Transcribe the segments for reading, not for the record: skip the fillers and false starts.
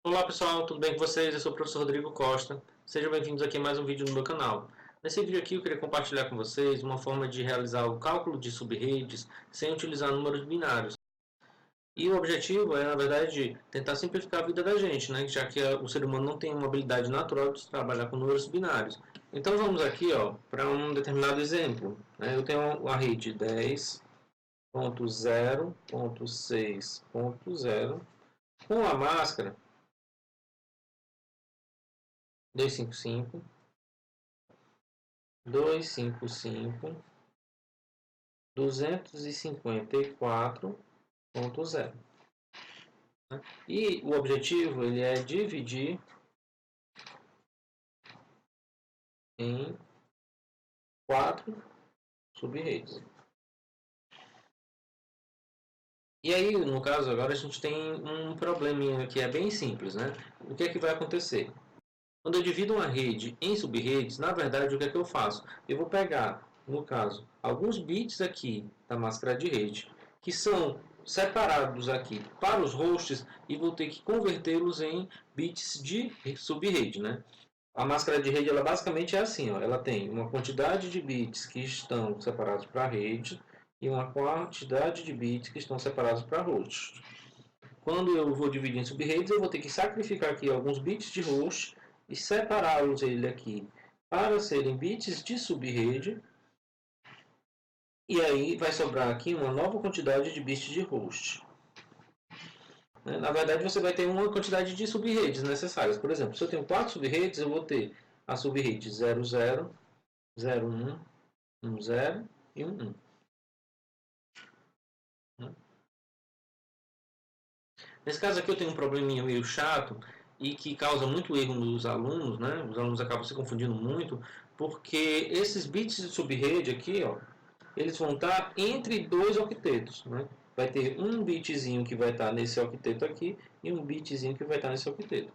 Olá pessoal, tudo bem com vocês? Eu sou o professor Rodrigo Costa. Sejam bem-vindos aqui a mais um vídeo no meu canal. Nesse vídeo aqui eu queria compartilhar com vocês uma forma de realizar o cálculo de subredes sem utilizar números binários. E o objetivo é, na verdade, tentar simplificar a vida da gente, né? Já que o ser humano não tem uma habilidade natural de trabalhar com números binários. Então vamos aqui, para um determinado exemplo, né? Eu tenho a rede 10.0.6.0 com a máscara 255, 255, 254.0. Né? E o objetivo ele é dividir em 4 sub-redes. E aí, no caso, agora a gente tem um probleminha que é bem simples, né? O que é que vai acontecer? Quando eu divido uma rede em sub-redes, na verdade, o que é que eu faço? Eu vou pegar, no caso, alguns bits aqui da máscara de rede, que são separados aqui para os hosts, e vou ter que convertê-los em bits de sub-rede, né? A máscara de rede, ela basicamente é assim, ó, ela tem uma quantidade de bits que estão separados para a rede e uma quantidade de bits que estão separados para host. Quando eu vou dividir em sub-redes, eu vou ter que sacrificar aqui alguns bits de host e separá-los ele aqui para serem bits de sub-rede. E aí vai sobrar aqui uma nova quantidade de bits de host. Na verdade, você vai ter uma quantidade de sub-redes necessárias. Por exemplo, se eu tenho 4 sub-redes, eu vou ter a sub-rede 00, 01, 10 e 11. Nesse caso aqui eu tenho um probleminha meio chato e que causa muito erro nos alunos, né? Os alunos acabam se confundindo muito, porque esses bits de subrede aqui, ó, eles vão estar entre dois octetos, né? Vai ter um bitzinho que vai estar nesse octeto aqui e um bitzinho que vai estar nesse octeto.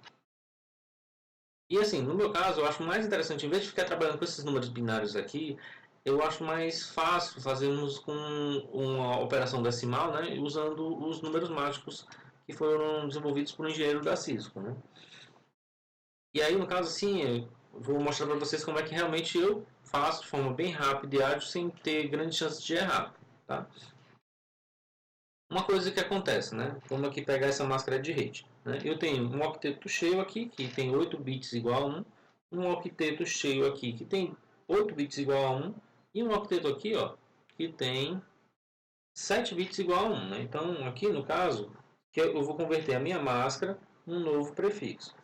E assim, no meu caso, eu acho mais interessante, em vez de ficar trabalhando com esses números binários aqui, eu acho mais fácil fazermos com uma operação decimal, né, usando os números mágicos que foram desenvolvidos por um engenheiro da Cisco, né? E aí, no caso, assim, eu vou mostrar para vocês como é que realmente eu faço de forma bem rápida e ágil, sem ter grandes chances de errar, tá? Uma coisa que acontece, né? Vamos aqui pegar essa máscara de rede. Né? Eu tenho um octeto cheio aqui, que tem 8 bits igual a 1. Um octeto cheio aqui, que tem 8 bits igual a 1. E um octeto aqui, ó, que tem 7 bits igual a 1. Né? Então, aqui no caso, que eu vou converter a minha máscara em um novo prefixo.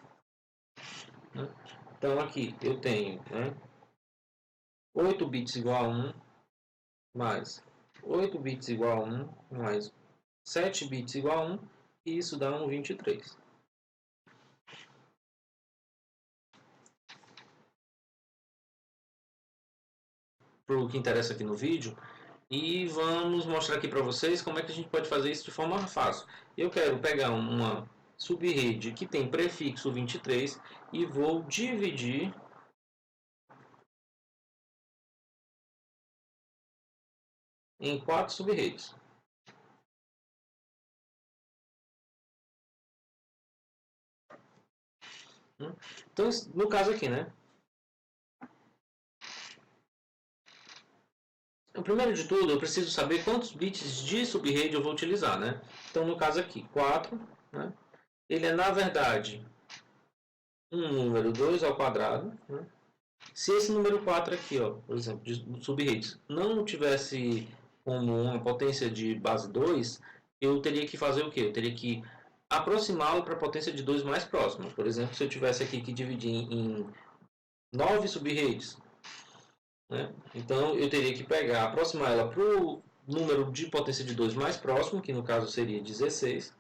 Né? Então, aqui eu tenho, né, 8 bits igual a 1, mais 8 bits igual a 1, mais 7 bits igual a 1, e isso dá um 23. Para o que interessa aqui no vídeo, e vamos mostrar aqui para vocês como é que a gente pode fazer isso de forma fácil. Eu quero pegar uma subrede que tem prefixo 23 e vou dividir em 4 subredes. Então, no caso aqui, né? O primeiro de tudo, eu preciso saber quantos bits de subrede eu vou utilizar, né? Então, no caso aqui, 4, né? Ele é, na verdade, um número 2 ao quadrado, né? Se esse número 4 aqui, ó, por exemplo, de subredes, não tivesse como uma potência de base 2, eu teria que fazer o quê? Eu teria que aproximá-lo para a potência de 2 mais próxima. Por exemplo, se eu tivesse aqui que dividir em 9 subredes, né? Então eu teria que pegar, aproximar ela para o número de potência de 2 mais próximo, que no caso seria 16.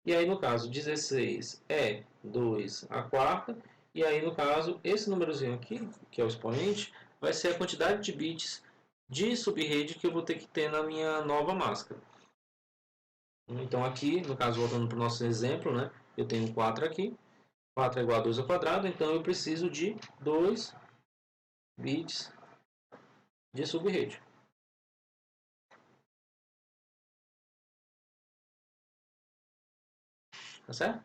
E aí no caso 16 é 2 a quarta. E aí no caso esse númerozinho aqui, que é o expoente, vai ser a quantidade de bits de subrede que eu vou ter que ter na minha nova máscara. Então aqui, no caso voltando para o nosso exemplo, né, eu tenho 4 aqui. 4 é igual a 2 ao quadrado, então eu preciso de 2 bits de subrede. Tá certo?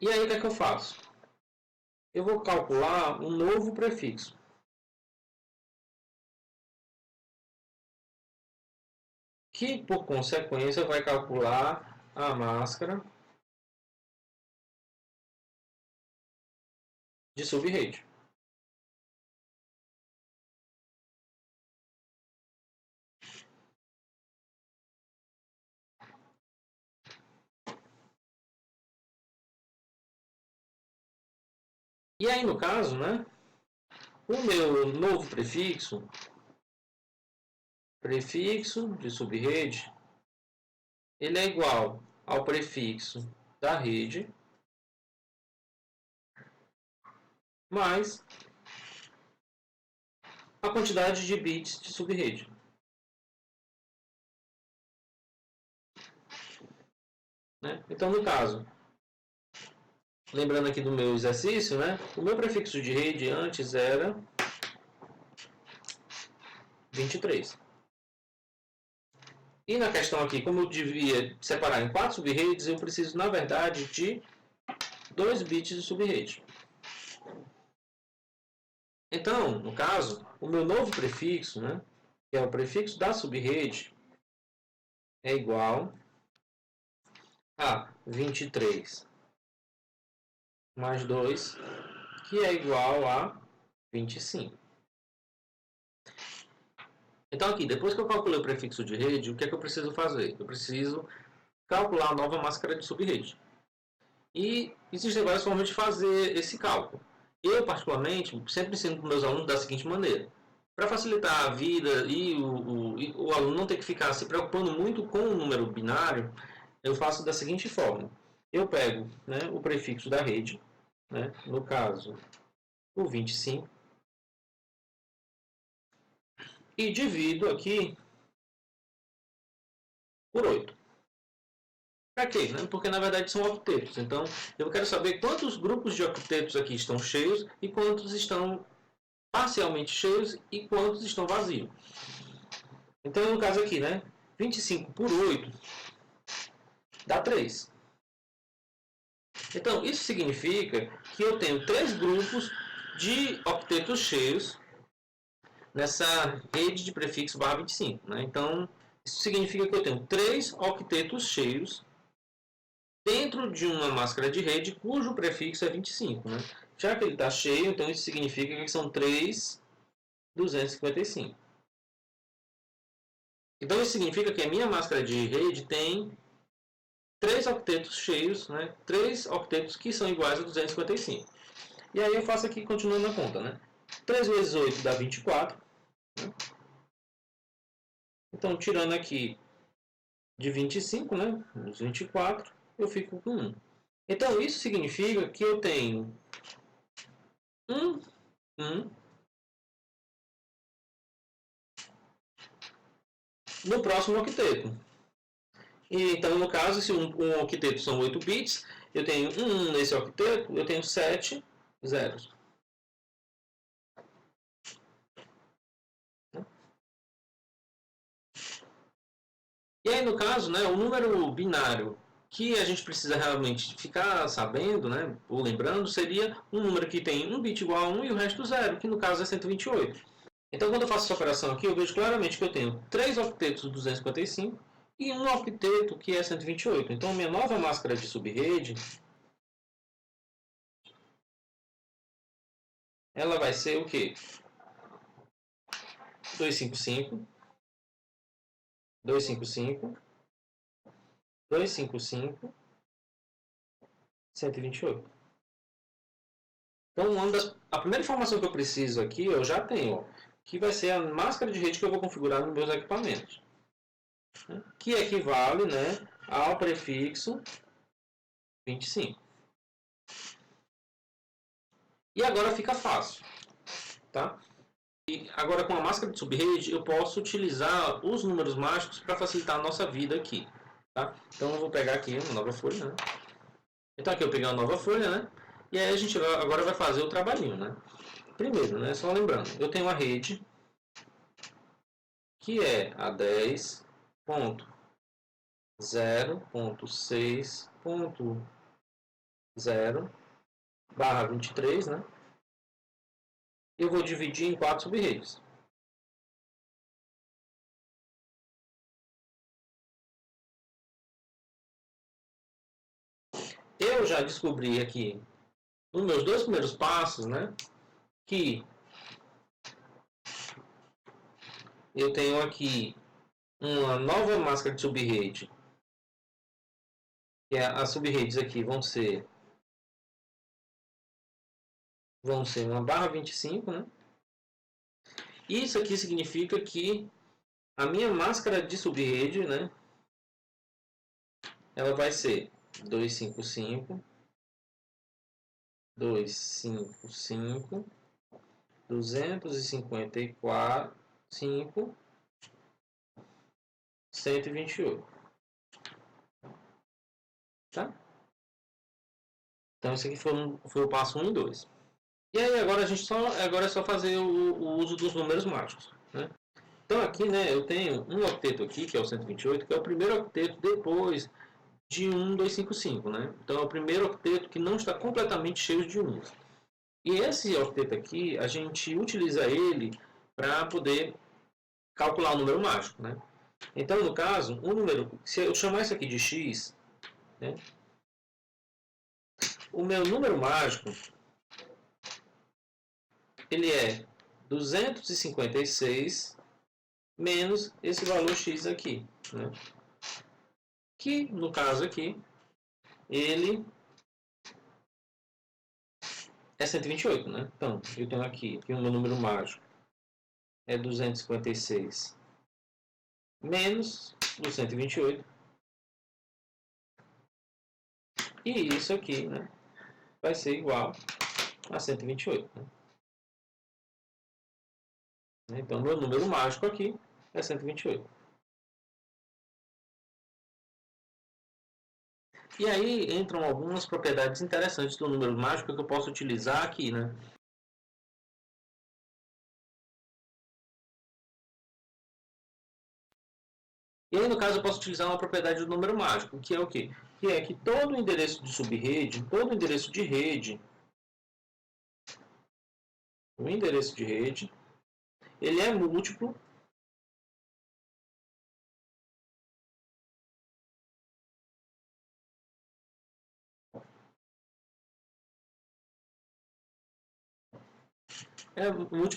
E aí o que é que eu faço? Eu vou calcular um novo prefixo. Que, por consequência, vai calcular a máscara de subrede. E aí, no caso, né, o meu novo prefixo de subrede, ele é igual ao prefixo da rede mais a quantidade de bits de subrede. Né? Então, no caso, lembrando aqui do meu exercício, né, o meu prefixo de rede antes era 23. E na questão aqui, como eu devia separar em 4 subredes, eu preciso, na verdade, de 2 bits de subrede. Então, no caso, o meu novo prefixo, né, que é o prefixo da subrede, é igual a 23 mais 2, que é igual a 25. Então aqui, depois que eu calculei o prefixo de rede, o que é que eu preciso fazer? Eu preciso calcular a nova máscara de subrede. E existem várias formas de fazer esse cálculo. Eu, particularmente, sempre ensino para os meus alunos da seguinte maneira. Para facilitar a vida e o aluno não ter que ficar se preocupando muito com o número binário, eu faço da seguinte forma. Eu pego, né, o prefixo da rede, né, no caso o 25, e divido aqui por 8. Para quê? Né? Porque na verdade são octetos. Então eu quero saber quantos grupos de octetos aqui estão cheios e quantos estão parcialmente cheios e quantos estão vazios. Então no caso aqui, né? 25 por 8 dá 3. Então isso significa que eu tenho 3 grupos de octetos cheios nessa rede de prefixo barra 25. Né? Então isso significa que eu tenho 3 octetos cheios dentro de uma máscara de rede cujo prefixo é 25. Né? Já que ele está cheio, então isso significa que são 3.255. Então isso significa que a minha máscara de rede tem 3 octetos cheios, né? 3 octetos que são iguais a 255. E aí eu faço aqui, continuando a conta. Né? 3 vezes 8 dá 24. Né? Então, tirando aqui de 25, né? Os 24, eu fico com 1. Então, isso significa que eu tenho 1, 1 no próximo octeto. E, então, no caso, se um octeto são 8 bits, eu tenho 1 nesse octeto, eu tenho 7 zeros. E aí, no caso, né, o número binário que a gente precisa realmente ficar sabendo, né, ou lembrando, seria um número que tem um bit igual a 1 e o resto zero, que no caso é 128. Então, quando eu faço essa operação aqui, eu vejo claramente que eu tenho 3 octetos de 255 e um octeto que é 128. Então, minha nova máscara de subrede, ela vai ser o quê? 255, 255, 255, 128. Então, a primeira informação que eu preciso aqui, eu já tenho, ó, que vai ser a máscara de rede que eu vou configurar nos meus equipamentos. Né, que equivale, né, ao prefixo 25. E agora fica fácil. Tá? E agora com a máscara de subrede eu posso utilizar os números mágicos para facilitar a nossa vida aqui. Tá? Então eu vou pegar aqui uma nova folha. Né? Então aqui eu peguei uma nova folha, né? E aí a gente agora vai fazer o trabalhinho, né? Primeiro, né? Só lembrando, eu tenho uma rede que é a 10.0.6.1 0/23, né? Eu vou dividir em 4 sub-redes. Eu já descobri aqui, nos meus 2 primeiros passos, né, que eu tenho aqui uma nova máscara de subrede, que as subredes aqui vão ser uma barra 25, né? Isso aqui significa que a minha máscara de subrede, né, ela vai ser 255, 255, 254, 5, 128, tá? Então esse aqui foi o passo 1 e 2. E aí agora agora é só fazer o uso dos números mágicos, né? Então aqui, né, eu tenho um octeto aqui, que é o 128, que é o primeiro octeto depois de 1255, né? Então é o primeiro octeto que não está completamente cheio de 1. E esse octeto aqui, a gente utiliza ele para poder calcular o número mágico, né? Então, no caso, o número, se eu chamar isso aqui de x, né, o meu número mágico, ele é 256 menos esse valor x aqui, né? Que, no caso aqui, ele é 128, né? Então, eu tenho aqui que o meu número mágico é 256 menos o 128. E isso aqui, né, vai ser igual a 128. Né? Então, meu número mágico aqui é 128. E aí entram algumas propriedades interessantes do número mágico que eu posso utilizar aqui, né? E aí, no caso, eu posso utilizar uma propriedade do número mágico, que é o quê? Que é que todo endereço de subrede, todo endereço de rede, o endereço de rede, ele é múltiplo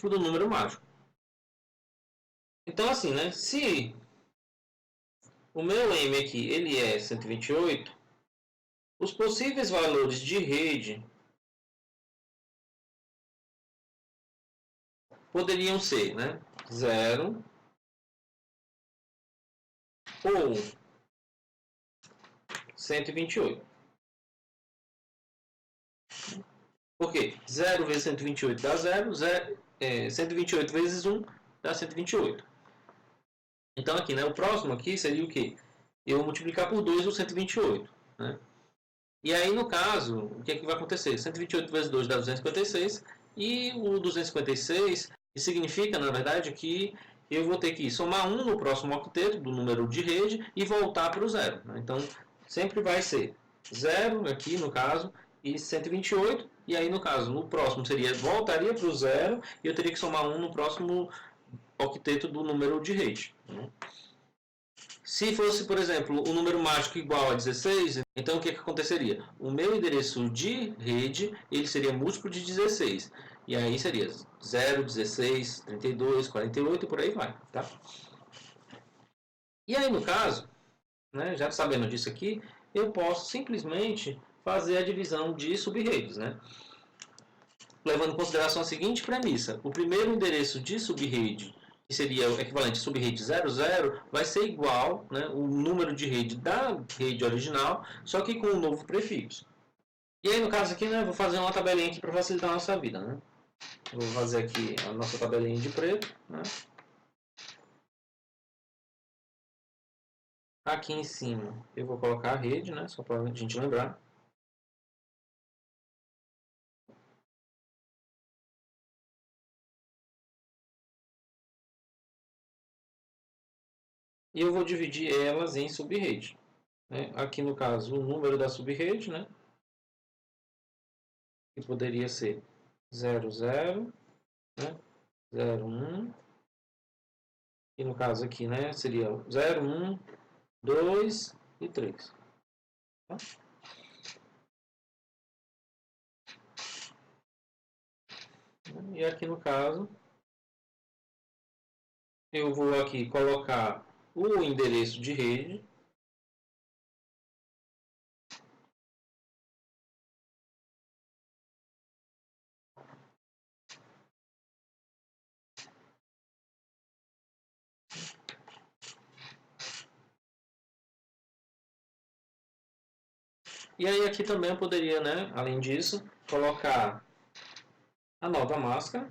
do número mágico. Então, assim, né? Se o meu M aqui ele é 128, os possíveis valores de rede poderiam ser, né, 0 ou 128. Por quê? 0 vezes 128 dá 0, 128 vezes 1 dá 128. Então aqui, né, o próximo aqui seria o quê? Eu multiplicar por 2 o 128. Né? E aí, no caso, o que é que vai acontecer? 128 vezes 2 dá 256, e o 256 significa, na verdade, que eu vou ter que somar 1 no próximo octeto do número de rede e voltar para o zero. Né? Então, sempre vai ser 0 aqui, no caso, e 128, e aí, no caso, no próximo voltaria para o zero, e eu teria que somar 1 no próximo octeto do número de rede. Né? Se fosse, por exemplo, um número mágico igual a 16, então o que aconteceria? O meu endereço de rede ele seria múltiplo de 16. E aí seria 0, 16, 32, 48 e por aí vai. Tá? E aí, no caso, né, já sabendo disso aqui, eu posso simplesmente fazer a divisão de subredes. Né? Levando em consideração a seguinte premissa: o primeiro endereço de subrede, que seria o equivalente a subrede 00, vai ser igual, né, o número de rede da rede original, só que com um novo prefixo. E aí, no caso aqui, né, vou fazer uma tabelinha aqui para facilitar a nossa vida. Né? Vou fazer aqui a nossa tabelinha de preto. Né? Aqui em cima eu vou colocar a rede, né, só para a gente lembrar. E eu vou dividir elas em subrede. Né? Aqui no caso o número da subrede, né? que poderia ser 0, 0, né? 0, 1, e no caso aqui, né, seria 0, 1, 2 e 3. Tá? E aqui no caso, eu vou aqui colocar o endereço de rede. E aí aqui também eu poderia, né, além disso, colocar a nova máscara.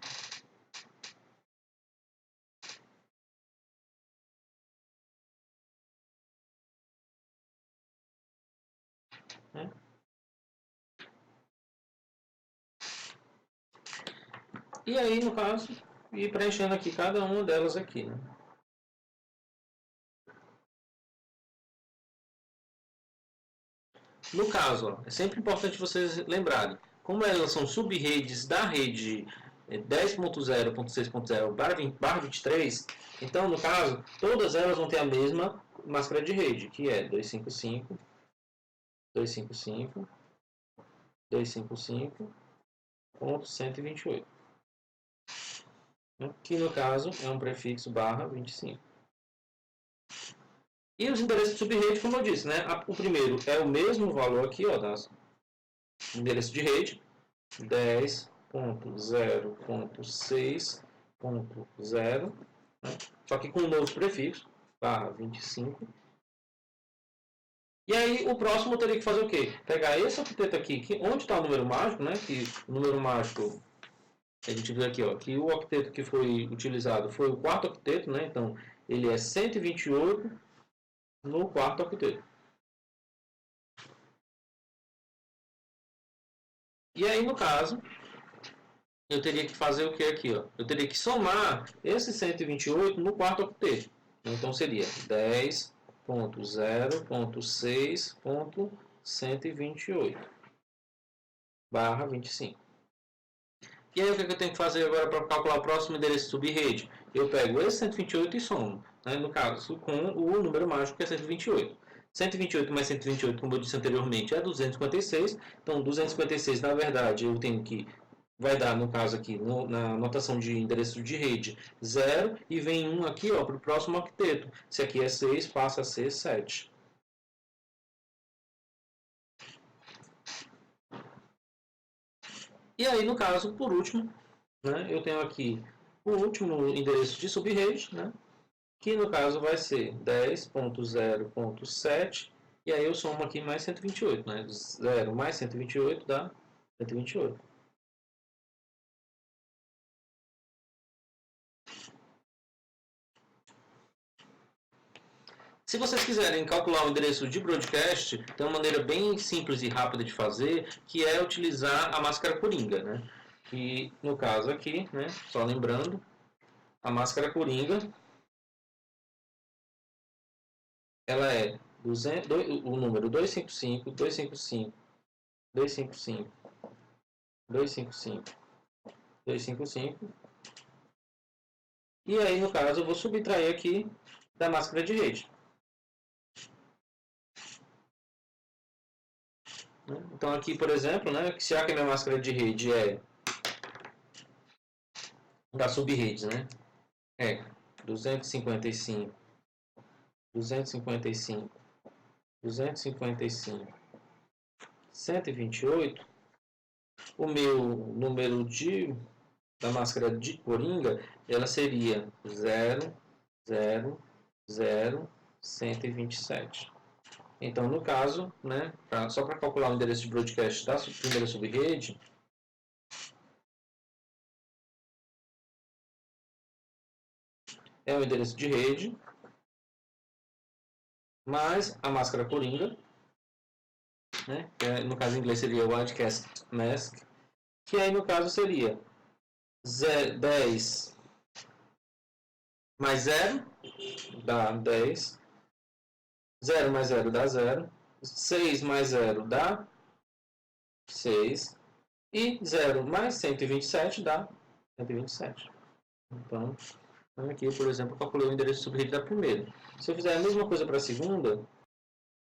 Né? E aí, no caso, ir preenchendo aqui cada uma delas aqui. Né? No caso, ó, é sempre importante vocês lembrarem, como elas são sub-redes da rede 10.0.6.0/23, então, no caso, todas elas vão ter a mesma máscara de rede, que é 255, 255, 255.128, que no caso é um prefixo /25. E os endereços de subrede, como eu disse, né? O primeiro é o mesmo valor aqui, ó, das endereço de rede, 10.0.6.0, né? Só que com um novo prefixo, /25. E aí o próximo eu teria que fazer o quê? Pegar esse octeto aqui, que, onde está o número mágico, né? Que o número mágico, a gente vê aqui, ó, que o octeto que foi utilizado foi o quarto octeto, né? Então ele é 128 no quarto octeto. E aí, no caso, eu teria que fazer o que aqui? Ó? Eu teria que somar esse 128 no quarto octeto. Então, seria 10.0.6.128 barra 25. E aí, o que eu tenho que fazer agora para calcular o próximo endereço subrede? Eu pego esse 128 e somo, né? No caso, com o número mágico que é 128. 128 mais 128, como eu disse anteriormente, é 256. Então, 256, na verdade, eu tenho que vai dar, no caso aqui, na anotação de endereço de rede, 0, e vem 1 aqui para o próximo octeto. Se aqui é 6, passa a ser 7. E aí, no caso, por último, né, eu tenho aqui o último endereço de subrede, né, que no caso vai ser 10.0.7, e aí eu somo aqui mais 128. Né, 0 mais 128 dá 128. Se vocês quiserem calcular o endereço de broadcast, tem uma maneira bem simples e rápida de fazer, que é utilizar a máscara coringa. Né? E no caso aqui, né, só lembrando, a máscara coringa ela é 200, o número 255, 255, 255, 255, 255. E aí, no caso, eu vou subtrair aqui da máscara de rede. Então aqui, por exemplo, né, se a minha máscara de rede é da subrede, né, é 255, 255, 255, 128, o meu número da máscara de coringa, ela seria 0, 0, 0, 127. Então, no caso, né, só para calcular o endereço de broadcast da primeira subrede, é o endereço de rede, mais a máscara coringa, né, que no caso em inglês seria Widecast Mask, que aí no caso seria 10 mais 0 dá 10, 0 mais 0 dá 0, 6 mais 0 dá 6, E 0 mais 127 dá 127. Então, aqui, por exemplo, eu calculei o endereço subrede da primeira. Se eu fizer a mesma coisa para a segunda,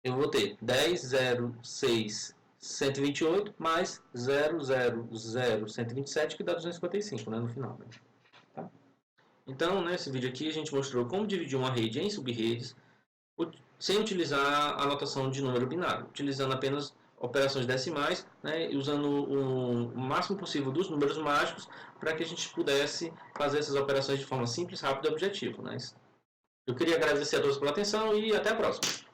eu vou ter 10, 0, 6, 128 mais 0, 0, 0, 127, que dá 255, né, no final. Né? Tá? Então, nesse vídeo aqui, a gente mostrou como dividir uma rede em subredes sem utilizar a notação de número binário, utilizando apenas operações decimais, né, e usando o máximo possível dos números mágicos para que a gente pudesse fazer essas operações de forma simples, rápida e objetiva. Né? Eu queria agradecer a todos pela atenção e até a próxima.